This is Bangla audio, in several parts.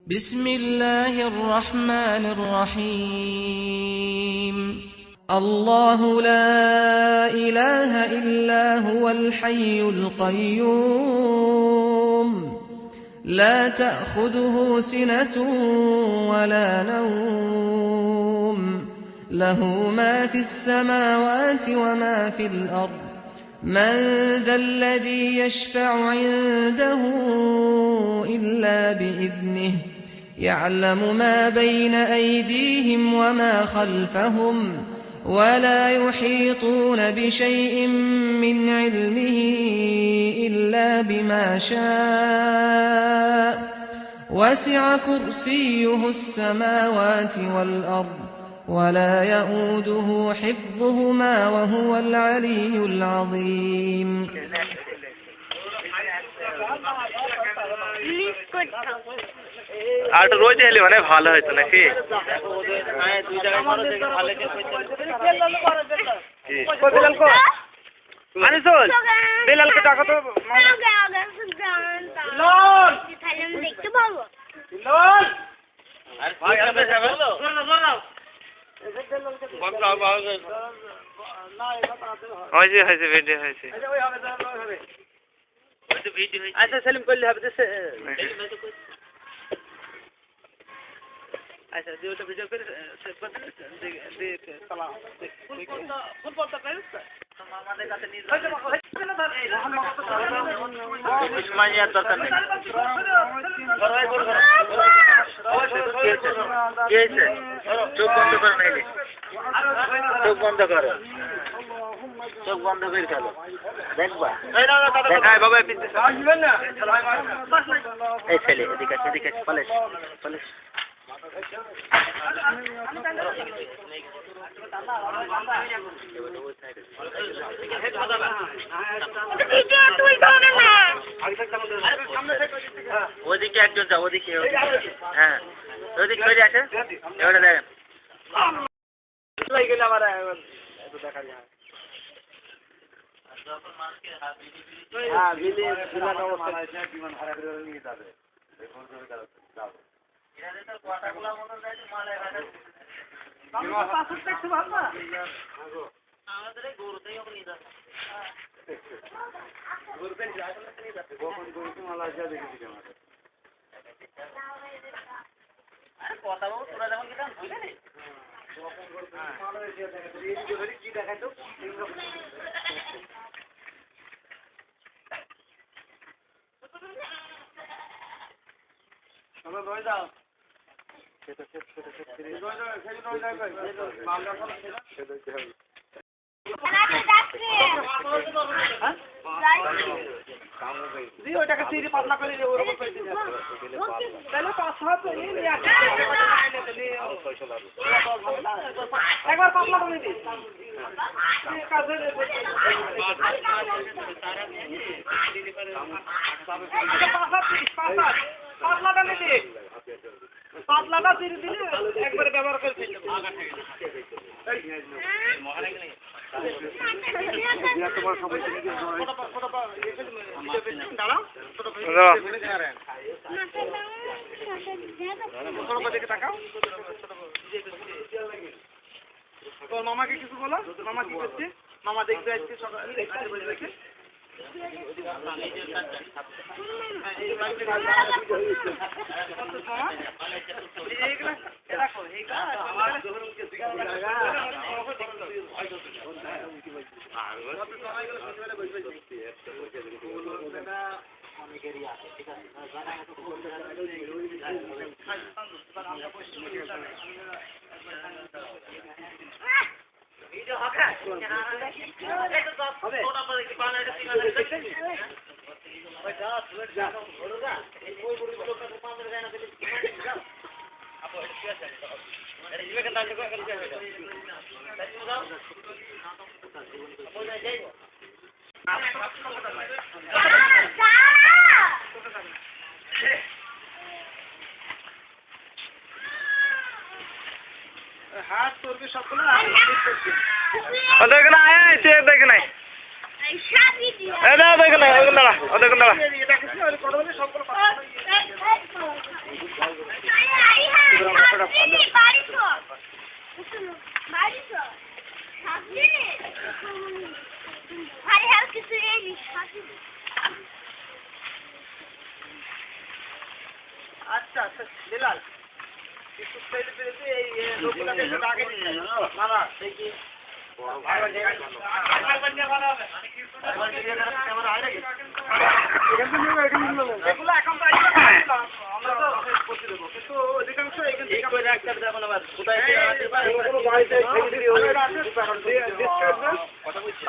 بسم الله الرحمن الرحيم الله لا إله إلا هو الحي القيوم لا تأخذه سنة ولا نوم له ما في السماوات وما في الأرض من ذا الذي يشفع عنده إلا بإذنه يعلم ما بين أيديهم وما خلفهم ولا يحيطون بشيء من علمه إلا بما شاء وسع كرسيه السماوات والأرض ولا يؤوده حفظهما وهو العلي العظيم আর রোজ এলে মানে ভালো হতো নাকি আনিসুল বেলালকে টাকা তো দেখতে পাবো হয়েছে ভিডিও হয়েছে আচ্ছা সেলিম করলে হবে আচ্ছা যে ওটা ভিডিও করে সেভ করে দেখে সালাম ফুল বলতে পারিস আমাদের কাছে নিয়ে উসমানিয়া দরকার নেই কি হয়েছে চোখ বন্ধ করে নাইলে চোখ বন্ধ করো চোখ বন্ধ করে খেলো দেখবা দেখায় বাবা এই ছেলে এদিকে এদিকে পালিশ পালিশ ওদিকে একজন যাও ওদিকে হ্যাঁ ওদিকে বেরিয়ে আসে এবারে দেখেন আমার দেখা যায় বিমান ভাড়া করে নিয়ে যাবে আমাদের গরুতেই নিয়ে যাবে কথা বলবো তোরা যখন কি বুঝলি কি দেখাই তো যাও ওইটাকে সিঁড়ি পাতলা করে একবার পাতলা করে দিই পাতলাটা নিবি পাতলাটা সিঁড়ি দিলে একবারে ব্যবহার করে তোর মামাকে কিছু বলো মামা কি করছে মামা দেখতে আসছে সকালে হাত তোরবে সবগুলো দেখে না দেখে নাই দেখে নাই দেখে না আচ্ছা বিলাল কিছু পেলে পেলে এই লোকটাকে একটু আগে নিয়ে যাও মামা সেই কি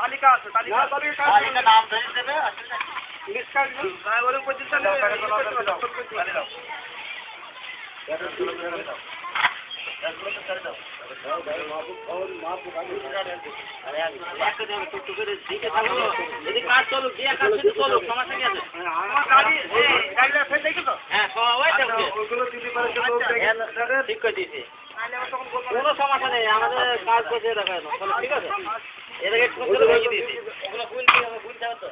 তালিকা আছে তালিকা নাম দেবে কোনো সমস্যা নেই আমাদের কাজ করছে দেখা ঠিক আছে এটাকে ভেঙে দিয়েছি ওগুলো বুঝতে হবে বুঝতে হবে তো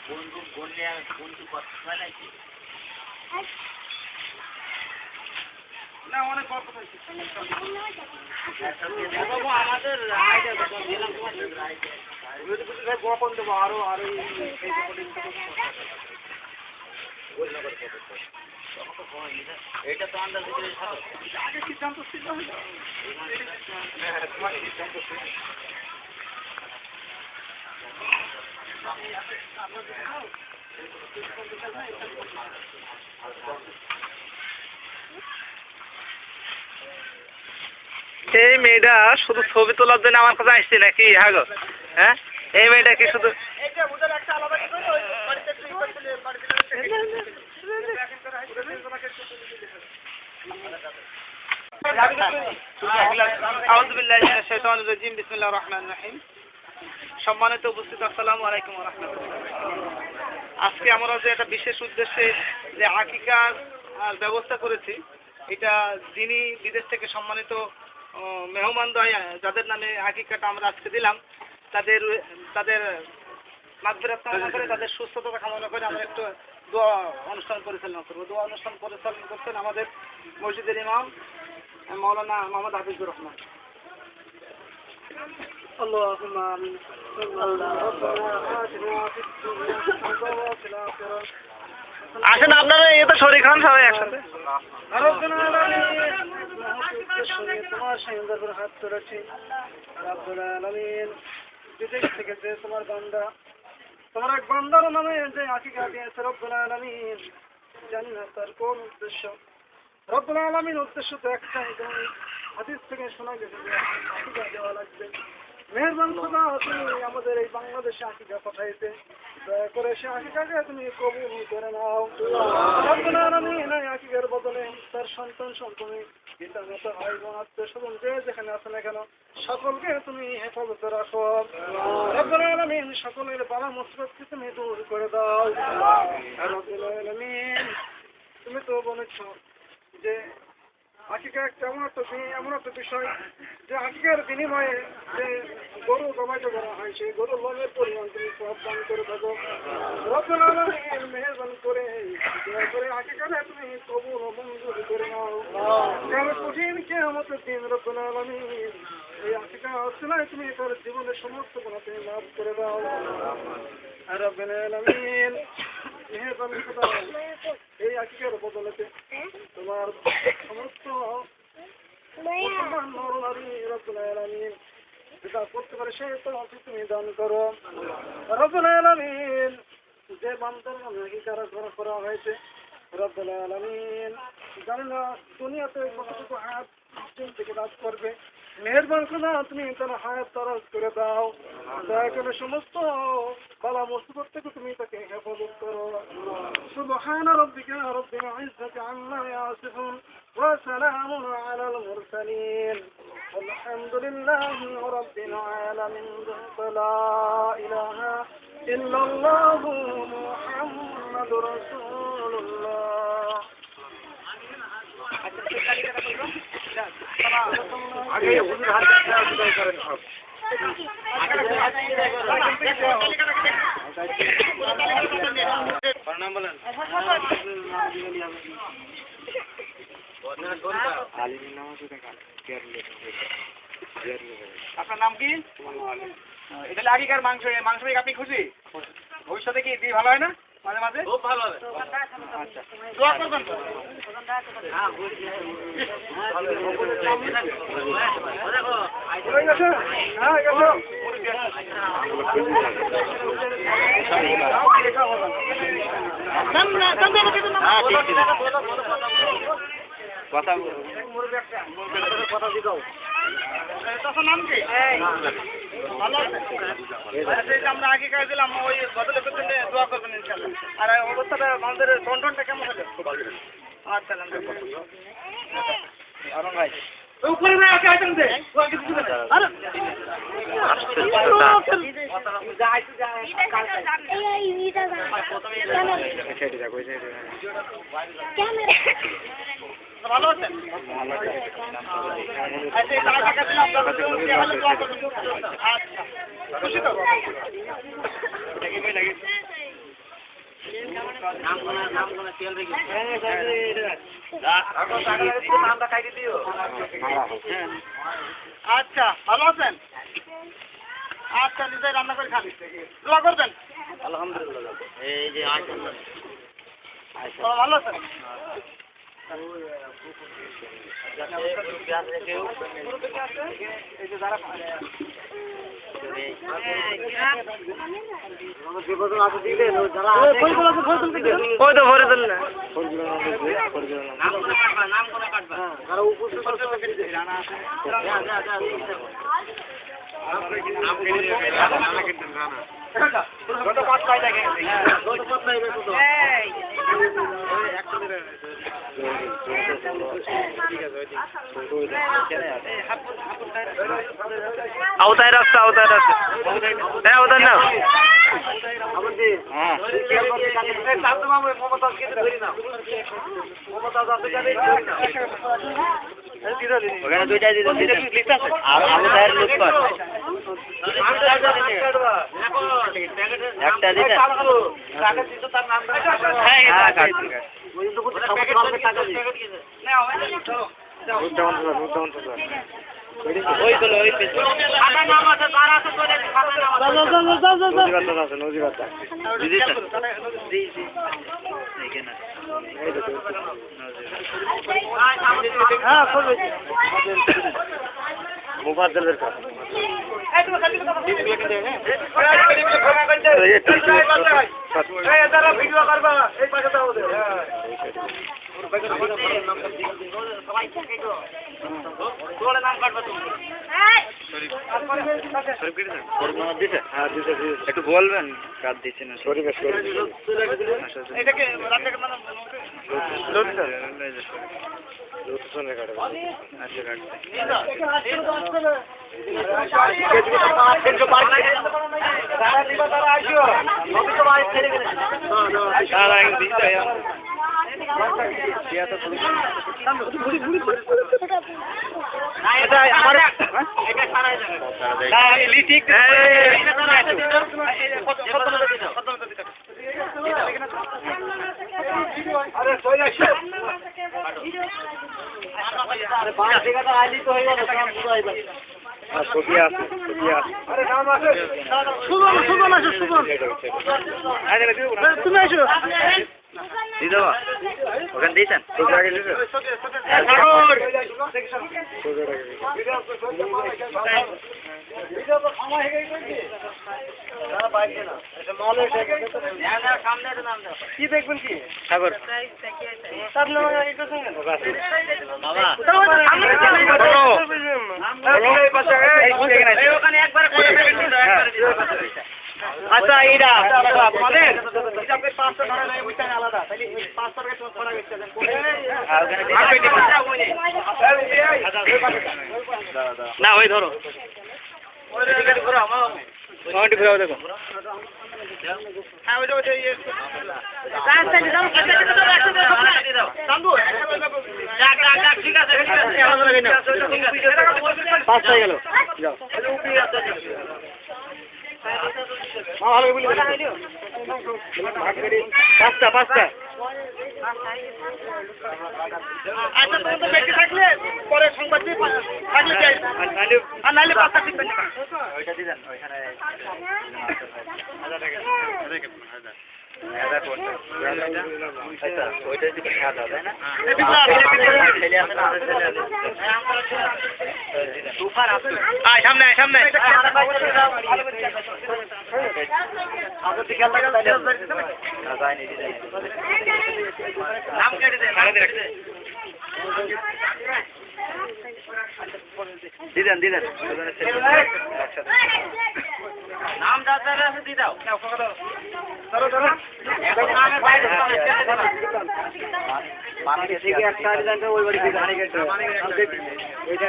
বন্ধু বললে বন্ধু কথা নাকি না অনেক গল্প হয়েছে আমাদের গোপন দেবো আরো এটা তো আন্দাজ আগে সিদ্ধান্ত ছিল সিদ্ধান্ত ছিল এই মেয়েটা শুধু ছবি তোলার জন্য আমার কাছে আসছে নাকি হ্যাঁ গো হ্যাঁ এই মেয়েটা কি শুধু সম্মানিত উপস্থিত আসসালামু আলাইকুম ওয়া রাহমাতুল্লাহ। আজকে আমরা যে একটা বিশেষ উদ্দেশ্যে যে আকিকার ব্যবস্থা করেছি, এটা যিনি বিদেশ থেকে সম্মানিত মেহমানদ্বয় যাদের নামে আকিকাটা আমরা আজকে দিলাম, তাদের মাগফিরাত কামনা করে, তাদের সুস্থতা কামনা করে আমরা একটু দোয়া অনুষ্ঠান পরিচালনা করবো। দোয়া অনুষ্ঠান পরিচালনা করছেন আমাদের মসজিদের ইমাম মাওলানা মোহাম্মদ হাফিজুর রহমান। اللهم آمين. আসেন আপনারা এতে শরীক হন সবাই একসাথে। তোমার সাইন্দার হাত ধরেছি রব্বুল আলামিন, বিদেশ থেকে যে তোমার বান্দা, তোমার এক বান্দার নামে যে আকিকা দিয়েছে রব্বুল আলামিন, জানি না তার কোন উদ্দেশ্য। রব্বুল আলামিন উদ্দেশ্য তো একটাই, তুমি হাদিস থেকে শোনা গেছে যে আকিকা দেওয়া লাগবে। মেহেরবান খোদা, তুমি আমাদের এই বাংলাদেশে আকিকা পাঠাইতে, দয়া করে সে আকিকাকে তুমি কবুল করে নাও। রব্বুল আলামিন এই আকিকার বদলে তার সন্তান সন্ততি, পিতা মাতা, ভাই বোন, আত্মীয় স্বজন যে যেখানে আছে না কেন সকলকে তুমি হেফাজতে রাখো। রব্বুল আলামিন সকলের বালা মুসিবতকে তুমি দূর করে দাও। রব্বুল আলামিন তুমি তো বলেছ যে আকিকা একটা এমন একটা বিষয় যে আকিকার বিনিময়ে যে গরু জমাইতে করা হয়, সেই গরুর লোমের পরিমাণ তুমি দান করে থাকো। রব্বুল আলামিন মেহেরবানি করে দয়া করে আকিকাটা তুমি কবুল ও মঞ্জুর করে নাও। কাল কঠিন কিয়ামতের দিন রব্বুল আলামিন এই আকিকা ওসিলায় তুমি তার জীবনের সমস্ত গুনাহ তুমি মাফ করে দাও। রব্বুল আলামিন মেহেরবানি খোদা, এই আকিকার বদলেতে তোমার সমস্ত মুসলমান নর-নারী রব্বুল আলামিন যেটা করতে পারে সে তো তুমি দান করো। রব্বুল আলামিন যে বান্দার নামে আকিকা করা হয়েছে রব্বুল আলামিন জানি না দুনিয়াতে কতটুকু হায়াত থেকে লাভ করবে। মেহেরবান খোদা, তুমি তার হায়াত তারাজ করে দাও। দয়া করে সমস্ত বালা মুসিবত থেকে তুমি তাকে হেফাজত করো। সুবহান রাব্বিকা রাব্বিল ইজ্জাতি আম্মা ইয়াসিফুন ওয়া সালামুন আলাল মুরসালিন আলহামদুলিল্লাহি রাব্বিল আলামিন। লা ইলাহা ইল্লাল্লাহু মুহাম্মাদুর রাসূলুল্লাহ। আগে হুজুর হাত বিদায় করেন সব। নাম বলেন। আলিম নাম আছে দেখা আপনার নাম কি? এটা আগেকার মাংস, এই মাংস আপনি খুশি? ভবিষ্যতে কি দিয়ে ভালো হয় না? মাঝে মাঝে খুব ভালো হবে। আচ্ছা, দোয়া করবেন তো। নাম কি? ভালো আছে? আমরা আগে কাজ দিলাম ওই বদলে করছেন, দোয়া করবেন ইনশাআল্লাহ। আর অবস্থাটা আমাদের কন্ট্রোলটা কেমন হলো? আচ্ছা আরন ভাই উপরে না আছে আইটেম দে ওয়া কিছু দিবেন আরে ভালো আছেন? আচ্ছা টাকা দিলাম আচ্ছা খুশি তো? আচ্ছা ভালো আছেন? আচ্ছা নিজে রান্না করে খান, দোয়া করবেন। আলহামদুলিল্লাহ। এই যে ভালো আছেন? আওতায় রাস্তা হ্যাঁ ওদের না ওখানে দুইটাই দিতে আর আওতায় লুট কর একটা দিতে ওইগুলো ওই নাম আছে তার আছে মুফাজ্জলের কাছে ভিডিও করবা এই পাশে দাও একটু বলবেন কাজ দিচ্ছেন এটাকে তুমি আসো ওখানে দিয়েছেন কি দেখবেন কি সাগর আচ্ছা এইটা আমাদের পাঁচটা ধরে নেই ওইটা আলাদা তাহলে পাঁচটা করা গেছে না ওই ধরো দেখো হ্যাঁ ওইটা ওইটা ঠিক আছে পাঁচটা গেল ভালো বলি পাঁচটা পাঁচটা আচ্ছা তো বেশি থাকলে পরে সংবাদ দিয়ে থাকলে যাই আর নাহলে পাঁচটা টিপবেন না ওইটা দিবেন ওইখানে ওইটা দিকে খাওয়া দাও তাই না ছেলে আছে না ছেলে আছে তুফান আছে সামনে সামনে আগে দিকে লাগা যায়নি নাম কেটে দেন দিদেন দিদেন নাম দাদার আছে দি দাও ধরো ধরো নামে বাইরে পানি থেকে একটা দিলেন তো ওই বাড়ি থেকে পানি কেটে এইটা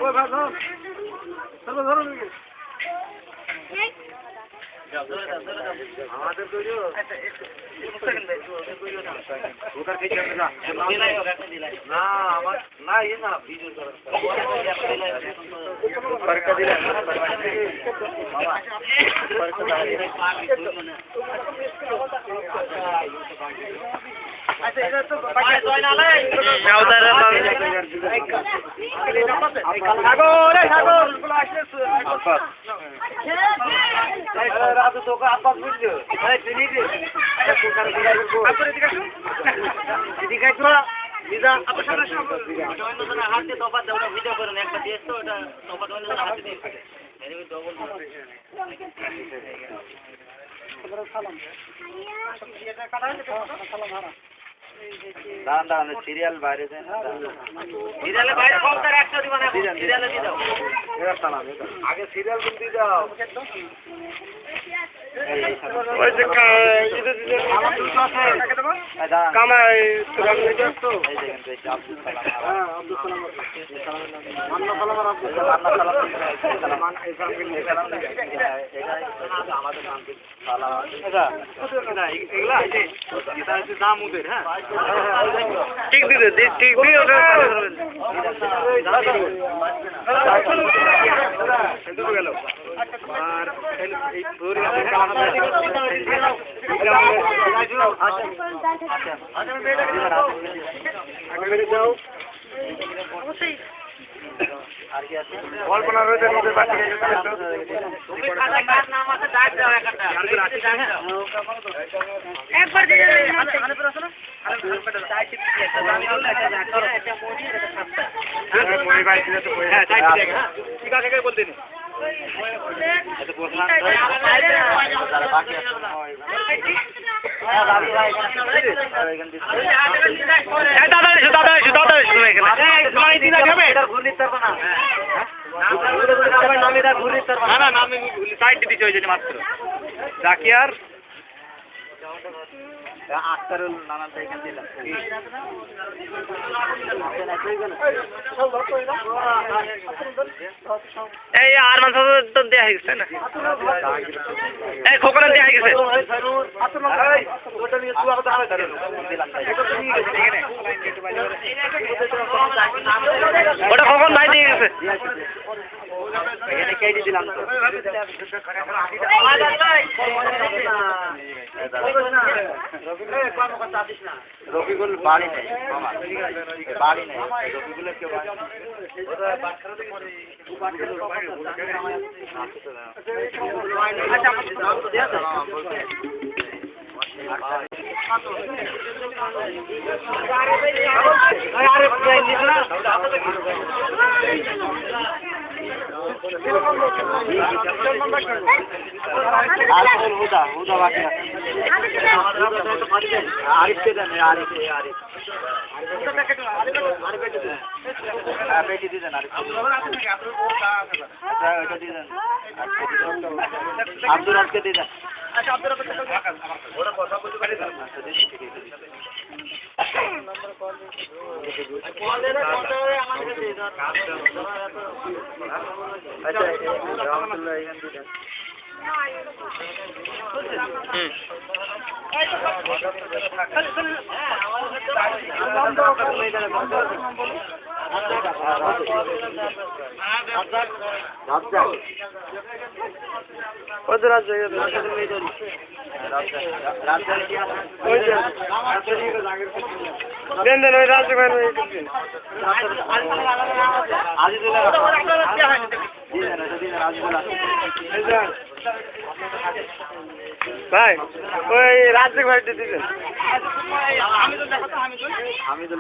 ওই ভাই ধরো ধরো ধরো আমাদের কইও আচ্ছা এক সেকেন্ড ভাই ওটার কেটে না না আমার না এই না ভিডিও করা ফরক দিলা বাবা ফরক আচ্ছা এটা তো বাকি হয় না লাই নাও দাঁড়া আগো রে আগো বলা আসলে রাজু তোকে আপাত বুঝলো আরে চিনি দে এটা কোকার বিলাই করব আপরে এদিকে তো দিদা আপনার সামনে জয়েন না হাতে তোপা দাও ভিডিও করেন একটা দিয়েছ তো এটা তোপা জয়েন না হাতে দিয়ে এর ভিতরে ডবল সালাম এটা কাটা হয়েছে সালাম হারা দাঁড়ান দাঁড়ান সিরিয়াল বাইরে যায় না সিরিয়ালে বাইরে কমতার 100 দিবা না সিরিয়ালে দি দাও এর সালাম আগে সিরিয়াল কোন দি দাও ওই যে এটা দিতে আমার দুটো আছে কাকে দেব কামাই তুরাম দিতে তো এই দেখেন আব্দুল সালাম হ্যাঁ আব্দুল সালাম মান্না সালাম আর আব্দুল সালাম সালাম এই সালাম এটা আমাদের নাম কি সালাম এটা না এগুলা এই যে এটা হচ্ছে নাম ওদের হ্যাঁ ঠিক দিতে ঠিক দিয়ে ওটা গেল আর এই পুরো আর কি আছে কল্পনা রয়েছে মধ্যে বাকি তুমি খাতা কার নাম আছে ডাক দাও একটা একবার দিয়ে আরে পড়াছ না আরে চাই টিপ একটা দামি হল একটা ডাক্তার একটা মোদি একটা খাতা হ্যাঁ মোদি ভাই দিলে তো হ্যাঁ চাই টিপ হ্যাঁ ঠিক আছে কে বল দিনি এটা বললাম যারা বাকি আছে হ্যাঁ দাদু ভাই দাদা এখানে দিনা যাবে এটা ঘুরলি তারপর না না না নামে সাইড দিতে হয়েছে মাত্র জাকিয়ার আক্তারুল নানান এখানে দিলাম এই আর মাস তো দেয়া হয়ে গেছে না এই খোকরা দেয়া হয়ে গেছে ওটা নিয়ে তুই আবার ধরে দিলাম এটা তো নিয়ে গেছে এখানে ওটা কখন ভাই দিয়ে গেছে এখানে কেটে দিলাম তো রফিকুল বাড়ি নেই বাড়ি নেই রফিকুলের কেউ হুদা বাকি আরিফকে দেন আরিফ পেটি দিয়ে দেন আব্দুল রাজকে দিয়ে দেন আচ্ছা আব্দুল ওরা কথা বলতে পারি আচ্ছা ভাই ওই রাজ্যে ভাই দিতেছেন আমি তো